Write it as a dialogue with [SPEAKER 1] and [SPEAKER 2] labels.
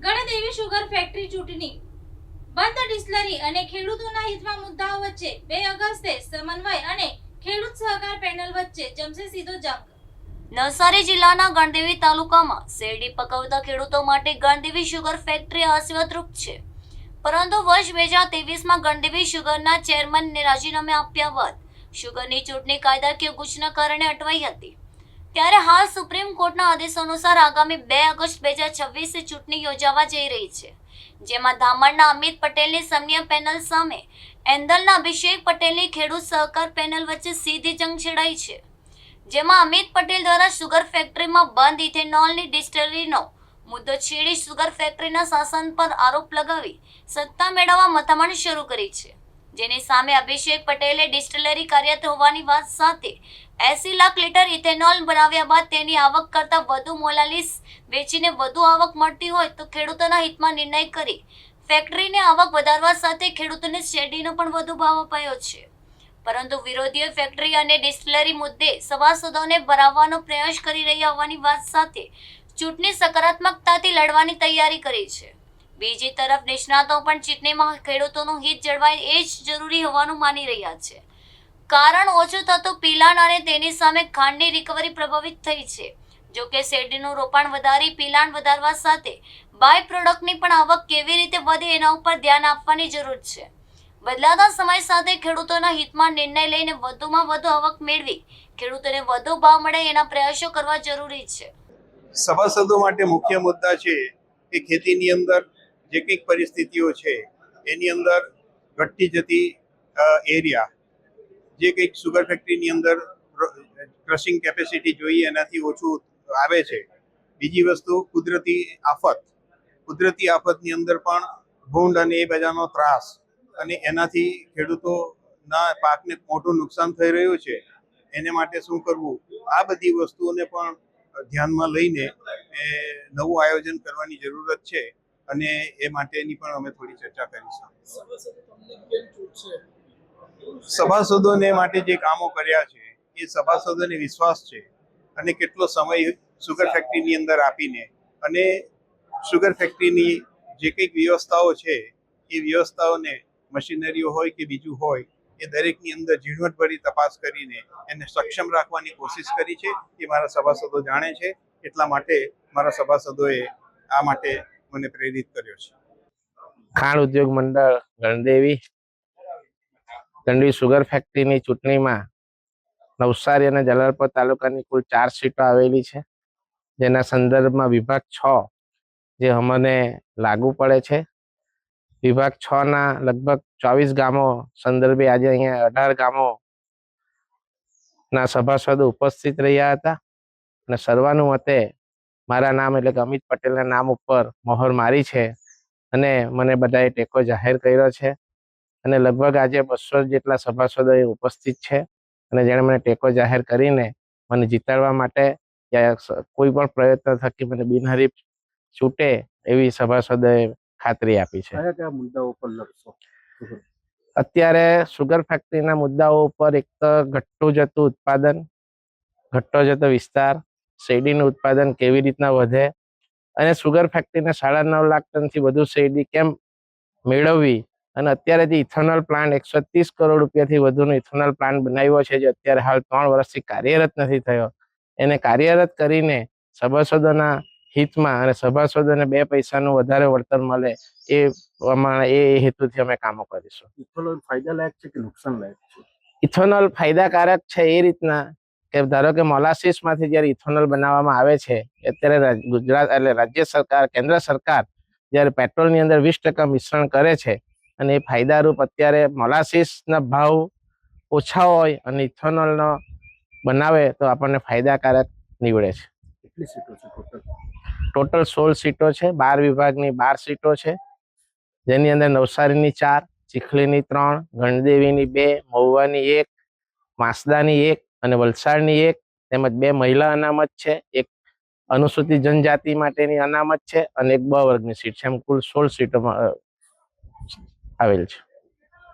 [SPEAKER 1] Gandevi sugar factory ચૂંટણી બંધ ડિસ્ટિલરી અને ખેડૂતોના હિતમાં મુદ્દાઓ વચ્ચે 2 ઓગસ્ટે સમન્વય અને ખેડૂત સહકાર પેનલ વચ્ચે જમશે સીધો જંગ। નવસારી જિલ્લાના ગણદેવી તાલુકામાં શેરડી પકવતા ખેડૂતો માટે ગણદેવી શુગર ફેક્ટરી આશીર્વાદરૂપ છે, પરંતુ વર્ષ 2023માં ગણદેવી શુગરના ચેરમેનને રાજીનામે આપ્યા બાદ શુગરની ચૂંટણી કાયદાકીય ગુચના કારણે અટવાઈ હતી। ત્યારે હાલ સુપ્રીમ કોર્ટના આદેશ અનુસાર આગામી 2 ઓગસ્ટ 2026 ચૂંટણી યોજાવા જઈ રહી છે, જેમાં ધામણના અમિત પટેલની સૈન્ય પેનલ સામે એન્દલના અભિષેક પટેલની ખેડૂત સહકાર પેનલ વચ્ચે સીધી જંગ છેડાઈ છે, જેમાં અમિત પટેલ દ્વારા શુગર ફેક્ટરીમાં બંધ ઇથેનોલની ડિસ્ટિલરીનો મુદ્દો છેડી શુગર ફેક્ટરીના શાસન પર આરોપ લગાવી સત્તા મેળવવા મથામણ શરૂ કરી છે, જેની સામે અભિષેક પટેલે ડિસ્ટિલરી કાર્યરત હોવાની વાત સાથે 80 લાખ લીટર ઇથેનોલ બનાવ્યા બાદ તેની આવક કરતાં વધુ મોલાલીસ વેચીને વધુ આવક મળતી હોય તો ખેડૂતોના હિતમાં નિર્ણય કરી ફેક્ટરીની આવક વધારવા સાથે ખેડૂતોને શેરડીનો પણ વધુ ભાવ અપાયો છે, પરંતુ વિરોધીઓ ફેક્ટરી અને ડિસ્ટિલરી મુદ્દે સભાસદોને ભરાવવાનો પ્રયાસ કરી રહ્યા હોવાની વાત સાથે ચૂંટણી સકારાત્મકતાથી લડવાની તૈયારી કરી છે। બીજી તરફ નિષ્ણાતો પણ ચૂંટણીમાં ખેડૂતોનું હિત જળવાય એ જ જરૂરી હોવાનું માની રહ્યા છે, કારણ ઓછું થતું પિલાણ અને તેની સામે ખાંડની રિકવરી પ્રભાવિત થઈ છે। જો કે શેરડીનું રોપાણ વધારી પિલાણ વધારવા સાથે બાય પ્રોડક્ટની પણ આવક કેવી રીતે વધે એના ઉપર ધ્યાન આપવાની જરૂર છે। બદલાતા સમય સાથે ખેડૂતોના હિતમાં નિર્ણય લઈને વધુમાં વધુ આવક મેળવી ખેડૂતોને વધુ ભાવ મળે એના પ્રયાસો કરવા જરૂરી છે।
[SPEAKER 2] સભાસદો માટે મુખ્ય મુદ્દા છે કે ખેતીની અંદર જે કંઈક પરિસ્થિતિઓ છે એની અંદર ઘટતી જતી એરિયા, જે કંઈક સુગર ફેક્ટરીની અંદર ક્રશિંગ કેપેસિટી જોઈએ એનાથી ઓછું આવે છે। બીજી વસ્તુ કુદરતી આફતની અંદર પણ ભૂંડ અને એ બધાનો ત્રાસ અને એનાથી ખેડૂતોના પાકને મોટું નુકસાન થઈ રહ્યું છે, એને માટે શું કરવું, આ બધી વસ્તુઓને પણ ધ્યાનમાં લઈને નવું આયોજન કરવાની જરૂરત છે અને એ માટેની પણ અમે થોડી ચર્ચા કરીશું। સભાસદોને માટે જે કામો કર્યા છે એ સભાસદોને વિશ્વાસ છે અને કેટલો સમય સુગર ફેક્ટરીની અંદર આપીને અને સુગર ફેક્ટરીની જે કંઈક વ્યવસ્થાઓ છે એ વ્યવસ્થાઓને મશીનરીઓ હોય કે બીજું હોય એ દરેકની અંદર ઝીણવટભરી તપાસ કરીને એને સક્ષમ રાખવાની કોશિશ કરી છે એ મારા સભાસદો જાણે છે, એટલા માટે મારા સભાસદોએ આ માટે મને પ્રેરિત કર્યો છે।
[SPEAKER 3] ખાંડ ઉદ્યોગ મંડળ ગણદેવી સુગર ફેક્ટરીની ચૂંટણીમાં નવસારી અને જલાલપોર તાલુકાની કુલ 4 સીટો આવેલી છે, જેના સંદર્ભમાં વિભાગ 6 જે અમને લાગુ પડે છે, વિભાગ 6 ના લગભગ 24 ગામો સંદર્ભે આજે અહીંયા 18 ગામોના સભાસદો ઉપસ્થિત રહ્યા હતા અને સર્વાનુમતે મારા નામ એટલે કે અમિત પટેલના નામ ઉપર મહોર મારી છે અને મને બધાએ ટેકો જાહેર કર્યો છે અને લગભગ આજે 200 જેટલા સભાસદો ઉપસ્થિત છે અને જેણે મને ટેકો જાહેર કરીને મને જીતાડવા માટે કોઈ પણ પ્રયત્ન થકી મને બિનહરીફ છૂટે એવી સભાસદોએ ખાતરી આપી છે।
[SPEAKER 4] કયા મુદ્દાઓ પર લડશો?
[SPEAKER 3] અત્યારે સુગર ફેક્ટરીના મુદ્દાઓ ઉપર એક તો ઘટતો જતો વિસ્તાર, શેરડીનું ઉત્પાદન કેવી રીતના વધે અને સુગર ફેક્ટરીને 9.5 લાખ ટનથી વધુ શેરડી કેમ મેળવવી અને અત્યારે જે ઇથેનોલ પ્લાન્ટ 130 કરોડ રૂપિયાથી વધુનો ઇથેનોલ પ્લાન્ટ બનાવ્યો છે, જે અત્યારે હાલ 3 વર્ષથી કાર્યરત નથી થયો, એને કાર્યરત કરીને સભાસદોના હિતમાં અને સભાસદોને 2 પૈસાનું વધારે વળતર મળે એ પ્રમાણે એ હેતુથી અમે કામો કરીશું।
[SPEAKER 4] ઇથેનોલ ફાયદાલાયક છે કે નુકસાનલાયક છે?
[SPEAKER 3] ઇથેનોલ ફાયદાકારક છે એ રીતના કે ધારો કે મોલાસીસમાંથી જ્યારે ઇથેનોલ બનાવવામાં આવે છે, અત્યારે ગુજરાત એટલે રાજ્ય સરકાર, કેન્દ્ર સરકાર જ્યારે પેટ્રોલની અંદર 20% મિશ્રણ કરે છે અને એ ફાયદારૂપ અત્યારે મોલાસીસના ભાવ ઓછા હોય અને ઇથેનોલનો બનાવે તો આપણને ફાયદાકારક નીવડે છે।
[SPEAKER 4] કેટલી સીટો છે ટોટલ?
[SPEAKER 3] ટોટલ 16 સીટો છે, 12 વિભાગની 12 સીટો છે, જેની અંદર નવસારીની 4, ચીખલીની 3, ગણદેવીની 2, મહુવાની 1, માસદાની 1 અને વલસાડની 1, તેમજ 2 મહિલા અનામત છે, 1 અનુસૂચિત જનજાતિ માટેની અનામત છે અને 1 બ વર્ગની સીટ છે, એમ કુલ 16 સીટો આવેલ છે।